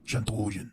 Shantogen.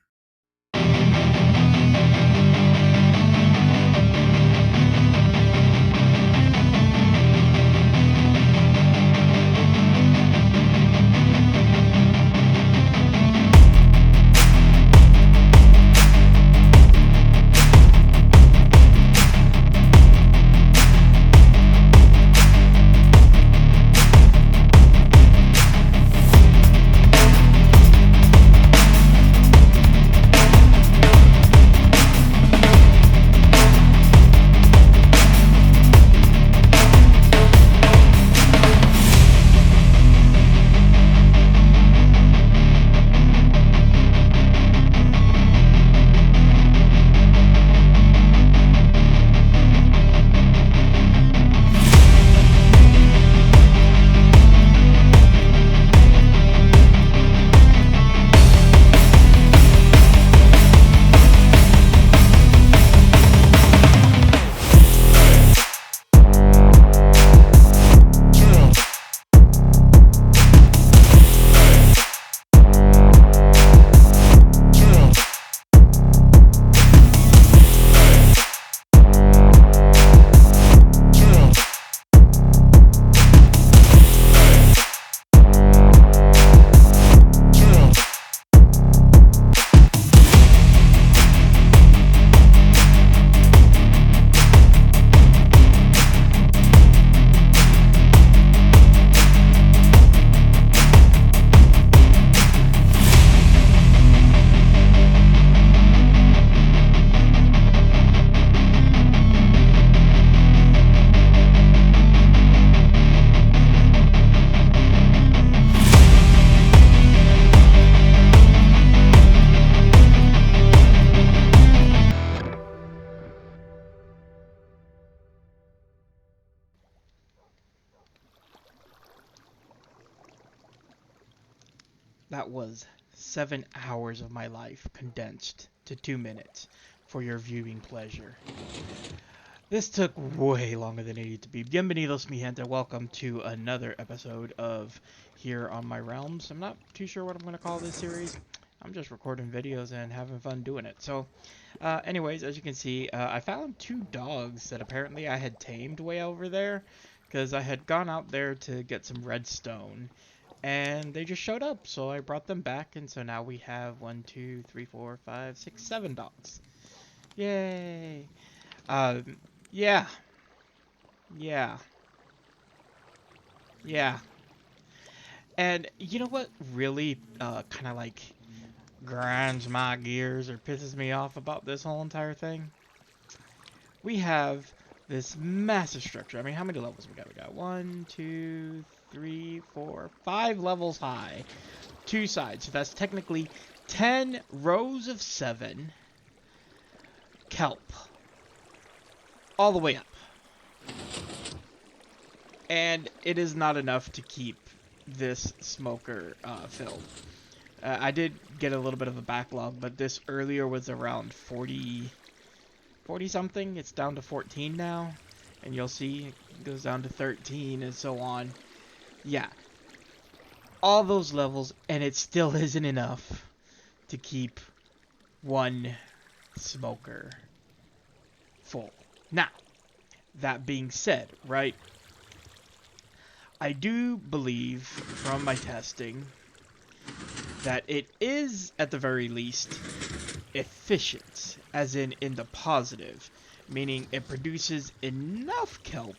That was 7 hours of my life condensed to 2 minutes for your viewing pleasure. This took way longer than it needed to be. Bienvenidos, mi gente. Welcome to another episode of Here on My Realms. I'm not too sure what I'm going to call this series. I'm just recording videos and having fun doing it. So, anyways, as you can see, I found two dogs that apparently I had tamed way over there. Because I had gone out there to get some redstone. And they just showed up, so I brought them back. And so now we have 1, 2, 3, 4, 5, 6, 7 dogs. Yay! Um, yeah, yeah, yeah. And you know what really kind of like grinds my gears or pisses me off about this whole entire thing? We have this massive structure. I mean, how many levels we got? We got 1, 2, 3, 4, 5 levels high. Two sides. So that's technically 10 rows of 7 kelp. All the way up. And it is not enough to keep this smoker filled. I did get a little bit of a backlog, but this earlier was around 40 something. It's down to 14 now, and you'll see it goes down to 13 and so on. Yeah, all those levels, and it still isn't enough to keep one smoker full. Now, that being said, right, I do believe from my testing that it is, at the very least, efficient, as in the positive, meaning it produces enough kelp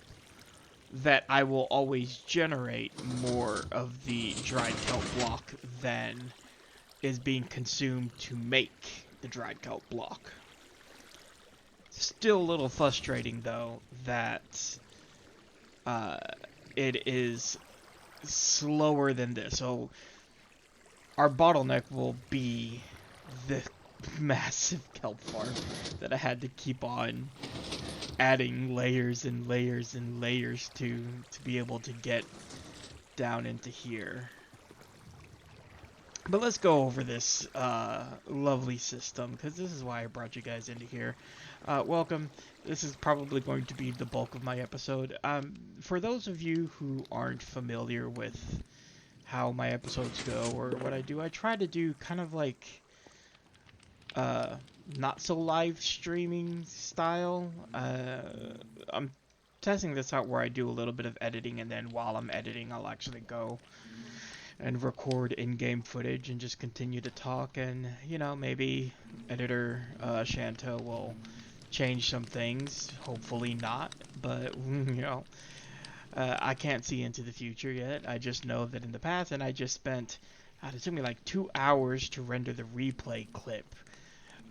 that I will always generate more of the dried kelp block than is being consumed to make the dried kelp block. Still a little frustrating, though, that it is slower than this. So our bottleneck will be the massive kelp farm that I had to keep on adding layers and layers and layers to be able to get down into here. But let's go over this lovely system, because this is why I brought you guys into here. Welcome. This is probably going to be the bulk of my episode. For those of you who aren't familiar with how my episodes go or what I do, I try to do kind of like uh, not so live streaming style. I'm testing this out where I do a little bit of editing, and then while I'm editing, I'll actually go and record in-game footage and just continue to talk. And you know, maybe editor Shanto will change some things. Hopefully not, but you know, I can't see into the future yet. I just know that in the past, and I just spent. God, it took me like 2 hours to render the replay clip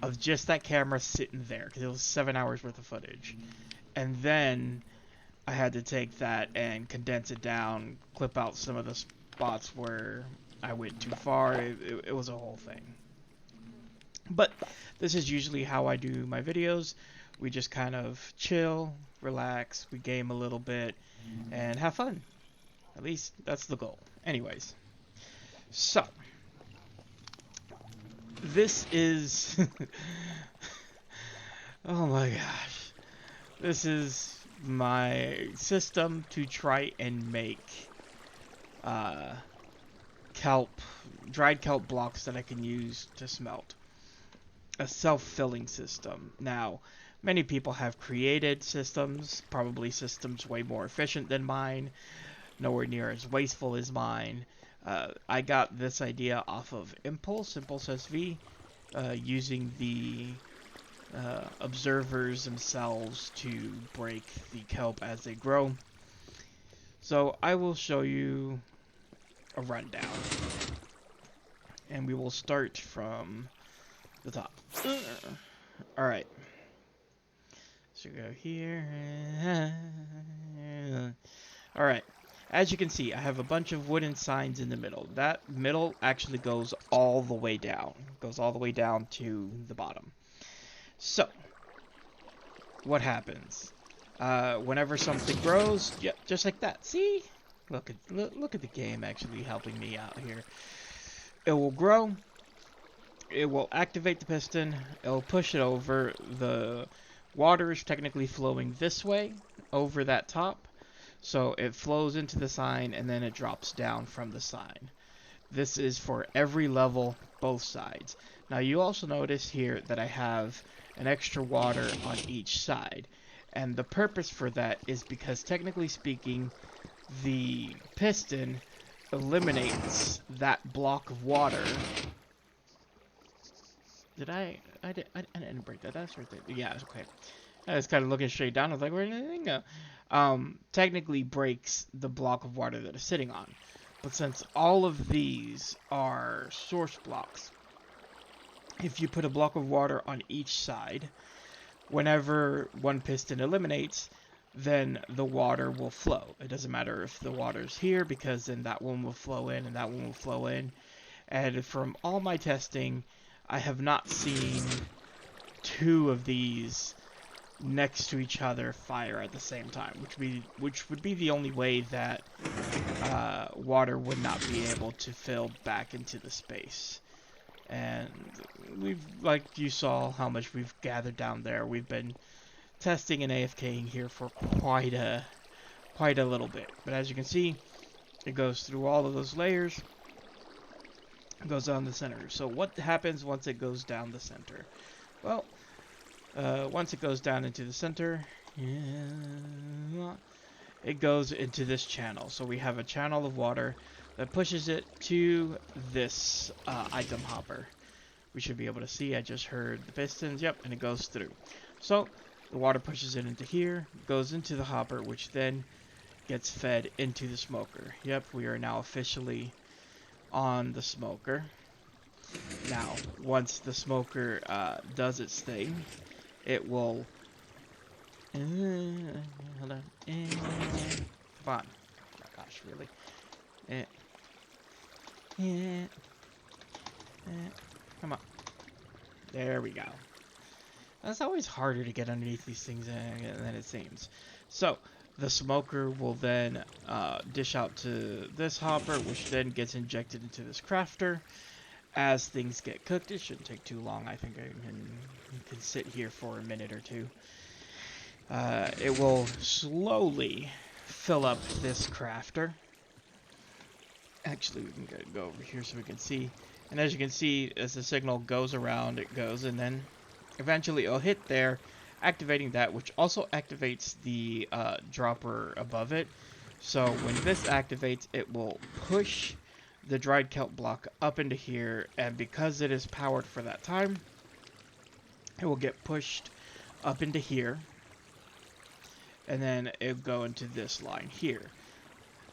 of just that camera sitting there because it was 7 hours worth of footage. And then I had to take that and condense it down, clip out some of the spots where I went too far. It was a whole thing. But this is usually how I do my videos. We just kind of chill, relax, we game a little bit, and have fun. At least that's the goal. Anyways, so this is oh my gosh, this is my system to try and make uh, kelp, dried kelp blocks that I can use to smelt. A self-filling system. Now, many people have created systems, probably systems way more efficient than mine, nowhere near as wasteful as mine. I got this idea off of Impulse SV, using the observers themselves to break the kelp as they grow. So I will show you a rundown. And we will start from the top. Alright. So go here. Alright. As you can see, I have a bunch of wooden signs in the middle. That middle actually goes all the way down. Goes all the way down to the bottom. So, what happens? Whenever something grows, yeah, just like that. See? Look at the game actually helping me out here. It will grow. It will activate the piston. It'll push it over. The water is technically flowing this way over that top. So it flows into the sign and then it drops down from the sign. This is for every level, both sides. Now you also notice here that I have an extra water on each side. And the purpose for that is because technically speaking, the piston eliminates that block of water. Did I didn't break that. That's right there. Yeah, it's okay. I was kind of looking straight down. I was like, where did anything go? Technically breaks the block of water that it's sitting on. But since all of these are source blocks, if you put a block of water on each side, whenever one piston eliminates, then the water will flow. It doesn't matter if the water's here, because then that one will flow in and that one will flow in. And from all my testing, I have not seen two of these next to each other fire at the same time, which would be the only way that water would not be able to fill back into the space. And we've, like you saw how much we've gathered down there. We've been testing and AFKing here for quite a little bit. But as you can see, it goes through all of those layers. It goes down the center. So what happens once it goes down the center? Well, once it goes down into the center, it goes into this channel. So we have a channel of water that pushes it to this item hopper. We should be able to see. I just heard the pistons. Yep, and it goes through. So the water pushes it into here, goes into the hopper, which then gets fed into the smoker. Yep, we are now officially on the smoker. Now, once the smoker does its thing, it will... hold on. Come on. Oh my gosh, really? Come on. There we go. That's always harder to get underneath these things than it seems. So, the smoker will then dish out to this hopper, which then gets injected into this crafter. As things get cooked, it shouldn't take too long. I think I can sit here for a minute or two. It will slowly fill up this crafter. Actually, we can go over here so we can see. And as you can see, as the signal goes around, it goes, and then eventually it'll hit there, activating that, which also activates the dropper above it. So when this activates, it will push the dried kelp block up into here, and because it is powered for that time, it will get pushed up into here, and then it'll go into this line here.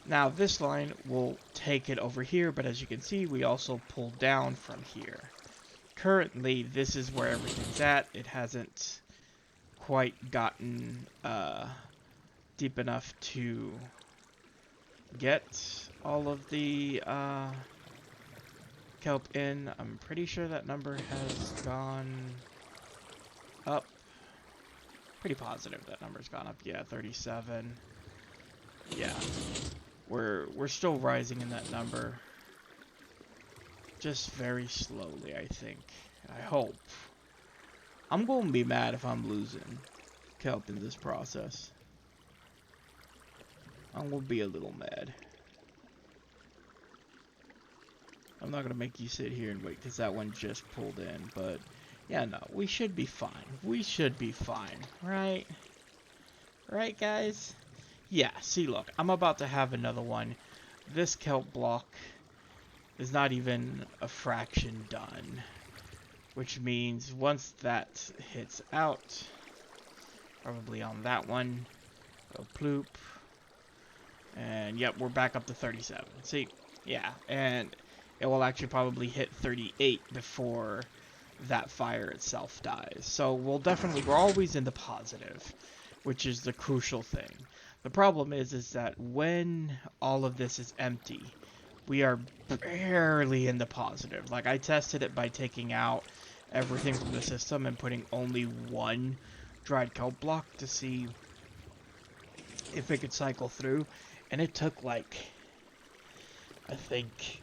Now this line will take it over here, but as you can see, we also pull down from here. Currently, this is where everything's at. It hasn't quite gotten deep enough to get all of the kelp in. I'm pretty sure that number has gone up. Pretty positive that number's gone up. Yeah, 37. Yeah. We're still rising in that number. Just very slowly, I think. I hope. I'm going to be mad if I'm losing kelp in this process. I'm going to be a little mad. I'm not going to make you sit here and wait because that one just pulled in. But, yeah, no. We should be fine. We should be fine. Right? Right, guys? Yeah, see, look. I'm about to have another one. This kelp block is not even a fraction done. Which means once that hits out, probably on that one, go ploop. And yep, we're back up to 37. See, yeah, and it will actually probably hit 38 before that fire itself dies. So we're always in the positive, which is the crucial thing. The problem is that when all of this is empty, we are barely in the positive. Like, I tested it by taking out everything from the system and putting only one dried kelp block to see if it could cycle through. And it took, like, I think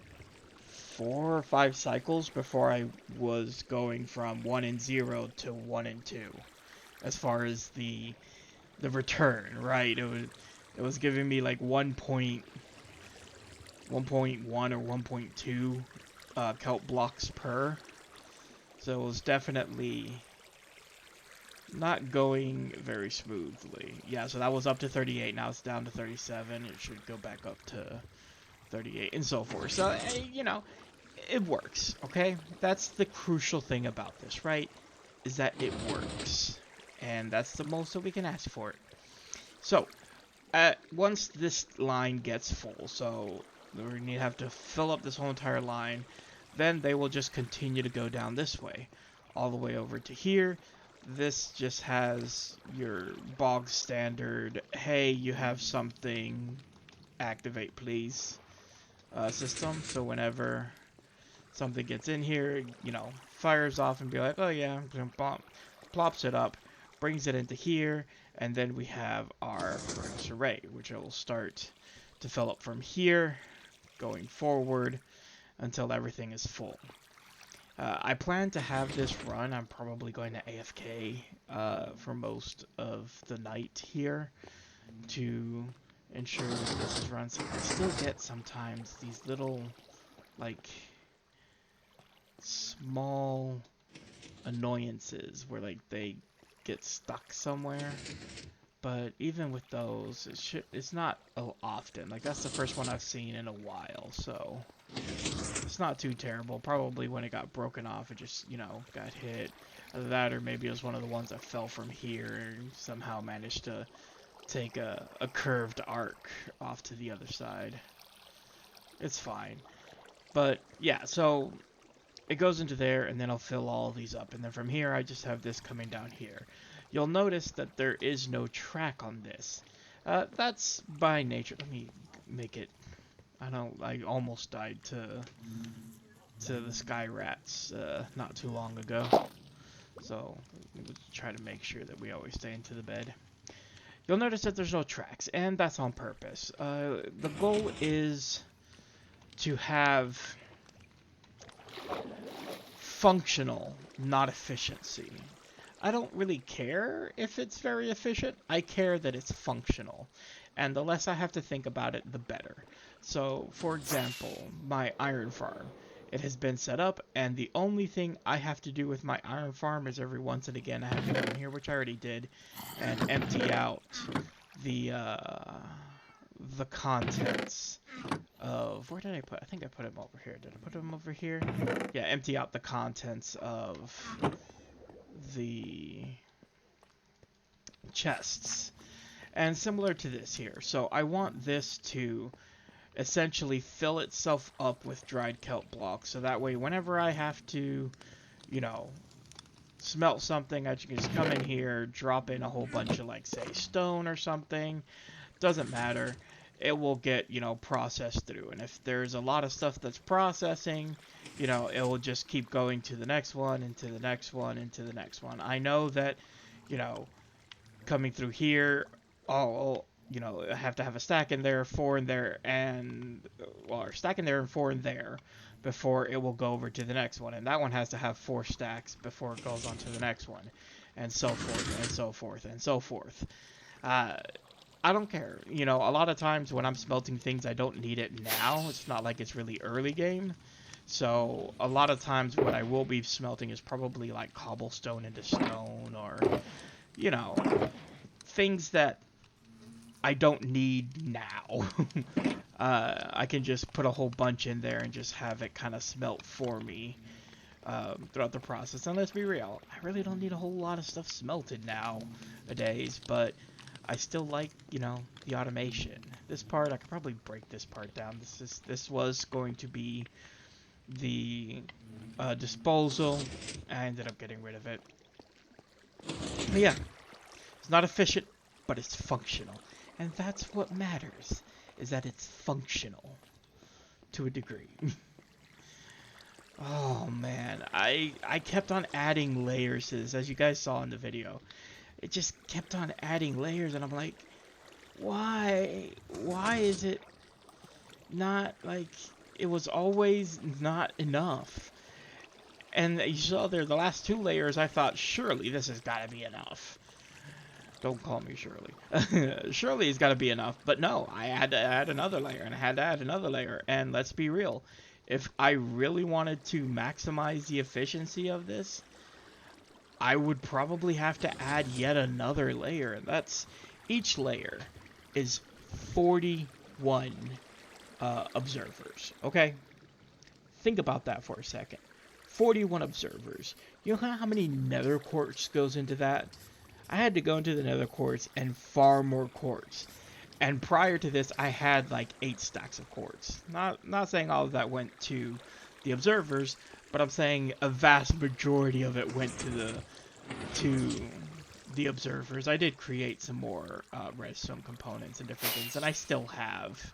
4 or 5 cycles before I was going from 1 and 0 to 1 and 2. As far as the return, right? It was giving me like 1.1 or 1.2 kelp blocks per. So it was definitely not going very smoothly. Yeah, so that was up to 38. Now it's down to 37. It should go back up to 38 and so forth. So, you know, it works, okay? That's the crucial thing about this, right? Is that it works. And that's the most that we can ask for it. So, once this line gets full, so we're going to have to fill up this whole entire line, then they will just continue to go down this way, all the way over to here. This just has your bog standard, hey, you have something, activate please, system. So whenever something gets in here, you know, fires off and be like, oh yeah, plops it up, brings it into here, and then we have our furnace array, which I will start to fill up from here, going forward, until everything is full. I plan to have this run. I'm probably going to AFK for most of the night here to ensure that this is run. So I still get sometimes these little, like, small annoyances where, like, they get stuck somewhere. But even with those, it's not often. Like, that's the first one I've seen in a while, so it's not too terrible. Probably when it got broken off, it just, you know, got hit. Either that, or maybe it was one of the ones that fell from here and somehow managed to take a curved arc off to the other side. It's fine. But, yeah, so it goes into there, and then I'll fill all these up. And then from here, I just have this coming down here. You'll notice that there is no track on this. That's by nature. Let me make it. I almost died to the sky rats not too long ago. So we'll try to make sure that we always stay into the bed. You'll notice that there's no tracks, and that's on purpose. The goal is to have functional, not efficiency. I don't really care if it's very efficient. I care that it's functional. And the less I have to think about it, the better. So, for example, my iron farm. it has been set up, and the only thing I have to do with my iron farm is every once and again I have to go in here, which I already did, and empty out the contents of, where did I put, I think I put them over here. Did I put them over here? Yeah, empty out the contents of the chests. And similar to this here. So I want this to essentially fill itself up with dried kelp blocks. So that way whenever I have to, you know, smelt something, I can just come in here, drop in a whole bunch of, like, say, stone or something. Doesn't matter. It will get, you know, processed through. And if there's a lot of stuff that's processing, you know, it will just keep going to the next one, into the next one, into the next one. I know that, you know, coming through here, you know, I have to have a stack in there, 4 in there, and, well, or stack in there and 4 in there before it will go over to the next one. And that one has to have 4 stacks before it goes on to the next one, and so forth, and so forth, and so forth. I don't care. You know, a lot of times when I'm smelting things, I don't need it now. It's not like it's really early game. So a lot of times what I will be smelting is probably like cobblestone into stone, or, you know, things that I don't need now. I can just put a whole bunch in there and just have it kind of smelt for me throughout the process. And let's be real, I really don't need a whole lot of stuff smelted nowadays, but I still like, you know, the automation. This part, I could probably break this part down. This was going to be the disposal. I ended up getting rid of it. But yeah, it's not efficient, but it's functional. And that's what matters, is that it's functional to a degree. Oh man, I kept on adding layers to this, as you guys saw in the video. It just kept on adding layers, and I'm like, why is it not, like, it was always not enough. And you saw there, the last 2 layers, I thought, surely this has got to be enough. Don't call me Shirley. Surely it's got to be enough. But no, I had to add another layer, and I had to add another layer. And let's be real, if I really wanted to maximize the efficiency of this, I would probably have to add yet another layer. And that's, each layer is 41 observers. Okay? Think about that for a second. 41 observers. You know how many nether quartz goes into that? I had to go into the nether quartz and farm more quartz. And prior to this, I had like 8 stacks of quartz. Not saying all of that went to the observers, but I'm saying a vast majority of it went to the observers. I did create some more redstone components and different things, and I still have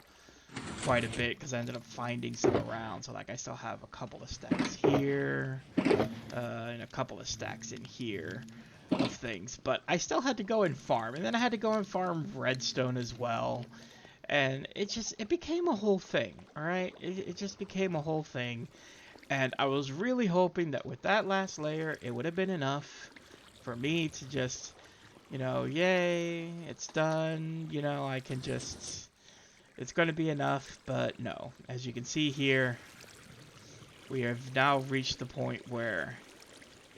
quite a bit because I ended up finding some around. So like, I still have a couple of stacks here, and a couple of stacks in here of things, but I still had to go and farm, and then I had to go and farm redstone as well, and it became a whole thing. All right, it just became a whole thing, and I was really hoping that with that last layer it would have been enough for me to just, you know, yay, it's done, you know, I can just, it's going to be enough. But no, as you can see here, we have now reached the point where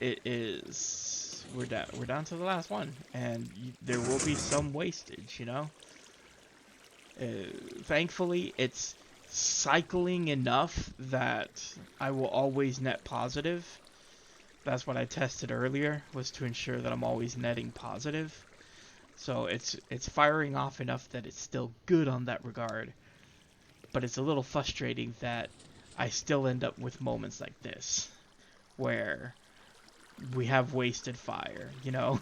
it is, we're down to the last one, and there will be some wastage, you know. Thankfully, it's cycling enough that I will always net positive. That's what I tested earlier, was to ensure that I'm always netting positive. So it's firing off enough that it's still good on that regard. But it's a little frustrating that I still end up with moments like this, where we have wasted fire, you know.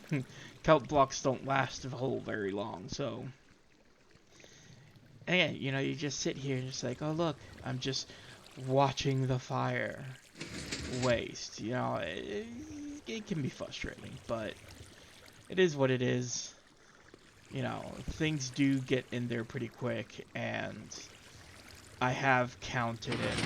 Kelp blocks don't last a whole very long, so, and you know, you just sit here and just like, oh look, I'm just watching the fire waste, you know. It can be frustrating, but it is what it is. You know, things do get in there pretty quick, and I have counted it.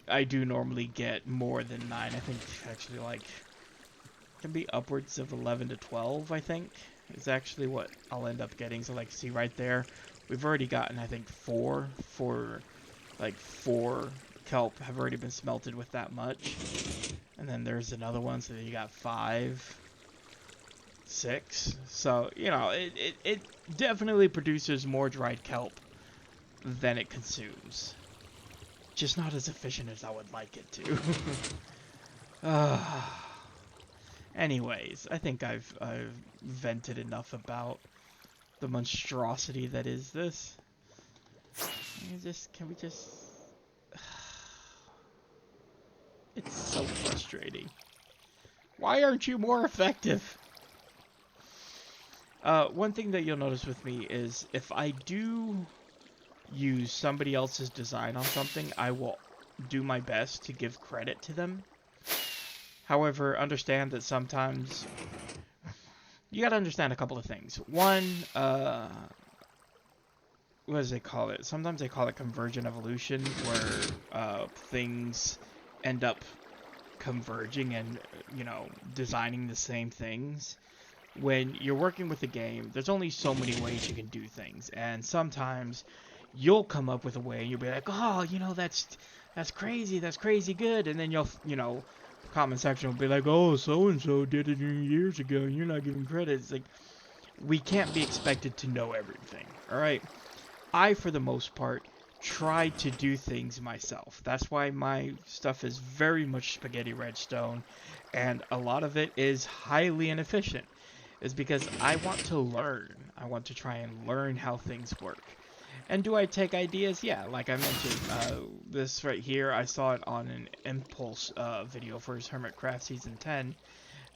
I do normally get more than 9. I think actually, like, it can be upwards of 11 to 12, I think, is actually what I'll end up getting. So, like, see right there, we've already gotten, I think, 4 for, like, 4 kelp have already been smelted with that much. And then there's another one, so then you got 5, 6. So, you know, it definitely produces more dried kelp than it consumes. Just not as efficient as I would like it to. Anyways, I think I've vented enough about the monstrosity that is this. Can we just... It's so frustrating. Why aren't you more effective? One thing that you'll notice with me is if I do use somebody else's design on something, I will do my best to give credit to them. However, understand that sometimes you gotta understand a couple of things. One, what does they call it? Sometimes they call it convergent evolution, where things end up converging and, you know, designing the same things. When you're working with a game, there's only so many ways you can do things, and sometimes you'll come up with a way and you'll be like, oh, you know, that's crazy good, and then you'll, you know, the comment section will be like, oh, so and so did it years ago and you're not giving credit. It's like, we can't be expected to know everything. All right, I, for the most part, try to do things myself. That's why my stuff is very much spaghetti redstone, and a lot of it is highly inefficient. Is because I want to learn. I want to try and learn how things work. And do I take ideas? Yeah, like I mentioned, this right here, I saw it on an Impulse video for his Hermitcraft Season 10,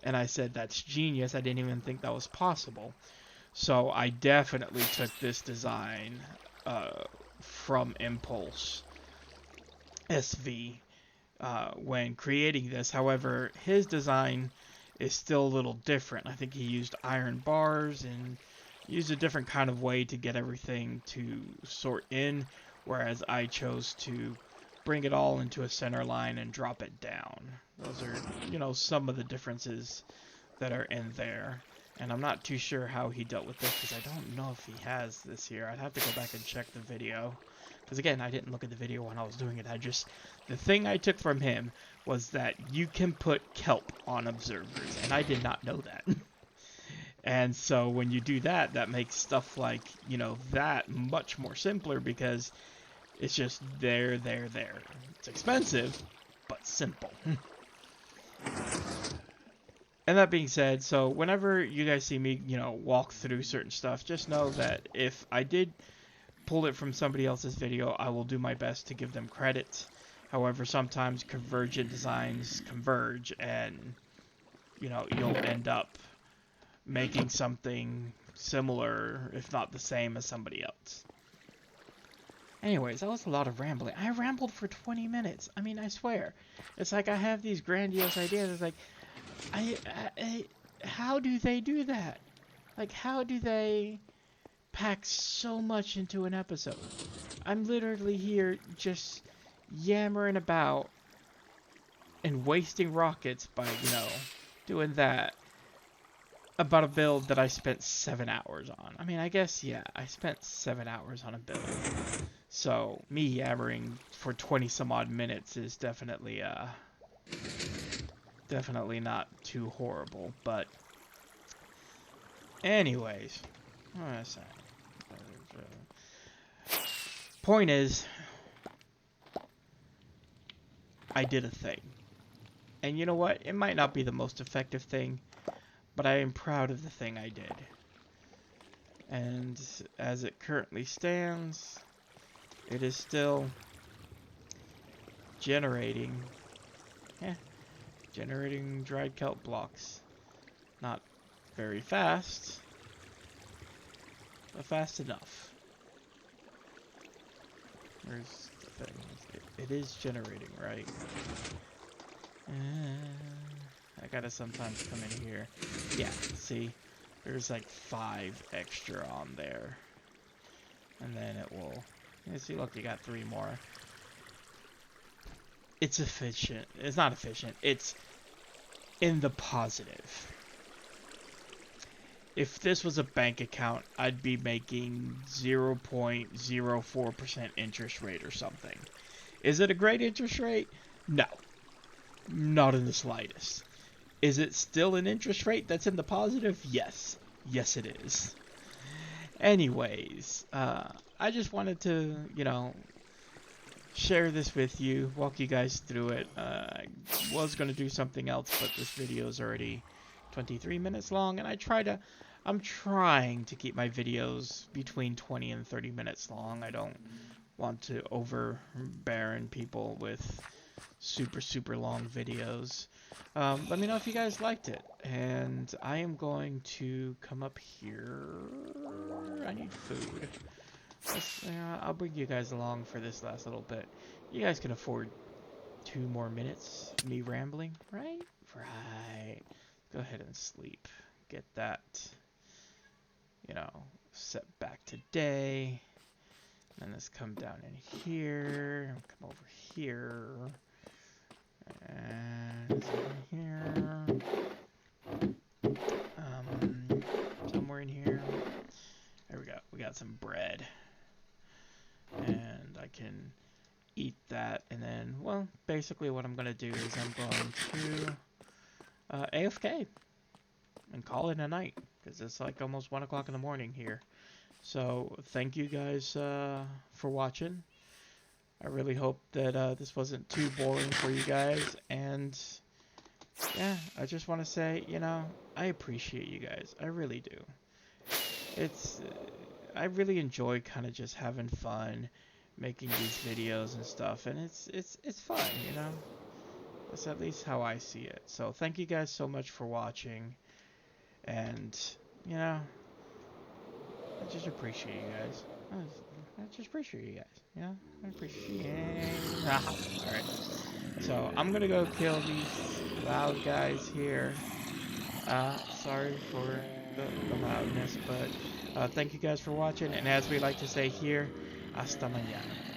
and I said, that's genius, I didn't even think that was possible. So I definitely took this design from Impulse SV when creating this. However, his design is still a little different. I think he used iron bars and used a different kind of way to get everything to sort in, whereas I chose to bring it all into a center line and drop it down. Those are, you know, some of the differences that are in there. And I'm not too sure how he dealt with this, because I don't know if he has this here. I'd have to go back and check the video. Because again, I didn't look at the video when I was doing it. The thing I took from him was that you can put kelp on observers, and I did not know that. And so when you do that, that makes stuff like, you know, that much more simpler, because it's just there. It's expensive, but simple. And that being said, so whenever you guys see me, you know, walk through certain stuff, just know that if I did pull it from somebody else's video, I will do my best to give them credit. However, sometimes convergent designs converge, and, you know, you'll end up making something similar, if not the same, as somebody else. Anyways, that was a lot of rambling. I rambled for 20 minutes. I mean, I swear. It's like I have these grandiose ideas. It's like, how do they do that? Like, how do they pack so much into an episode? I'm literally here just yammering about and wasting rockets by, you know, doing that about a build that I spent 7 hours on. I mean, I guess, yeah, I spent 7 hours on a build. So, me yammering for 20 some odd minutes is definitely not too horrible, but anyways, what was I saying? Point is, I did a thing. And you know what? It might not be the most effective thing, but I am proud of the thing I did. And as it currently stands, it is still generating dried kelp blocks. Not very fast, but fast enough. Where's the thing? It is generating, right? I gotta sometimes come in here. Yeah, see? There's like 5 extra on there. And then it will... You see, look, you got 3 more. It's efficient. It's not efficient. It's in the positive. If this was a bank account, I'd be making 0.04% interest rate or something. Is it a great interest rate? No, not in the slightest. Is it still an interest rate that's in the positive? Yes. Yes, it is. Anyways, I just wanted to, share this with you, walk you guys through it. I was going to do something else, but this video is already 23 minutes long, and I'm trying to keep my videos between 20 and 30 minutes long. I don't want to overburden people with super long videos. Let me know if you guys liked it, and I am going to come up here. I need food. I'll bring you guys along for this last little bit. You guys can afford 2 more minutes of me rambling, right? Right. Go ahead and sleep. Get that, set back to day. And let's come down in here. Come over here. And here. Somewhere in here. There we go. We got some bread. And I can eat that, and then, well, basically what I'm going to do is I'm going to AFK and call it a night, because it's like almost 1 o'clock in the morning here. So thank you guys for watching. I really hope that this wasn't too boring for you guys, and yeah, I just want to say, I appreciate you guys. I really do. I really enjoy kind of just having fun, making these videos and stuff, and it's fun, That's at least how I see it. So thank you guys so much for watching, and I just appreciate you guys. I just appreciate you guys. I appreciate it. Alright. So I'm gonna go kill these loud guys here. Sorry for the loudness, but thank you guys for watching, and as we like to say here, hasta mañana.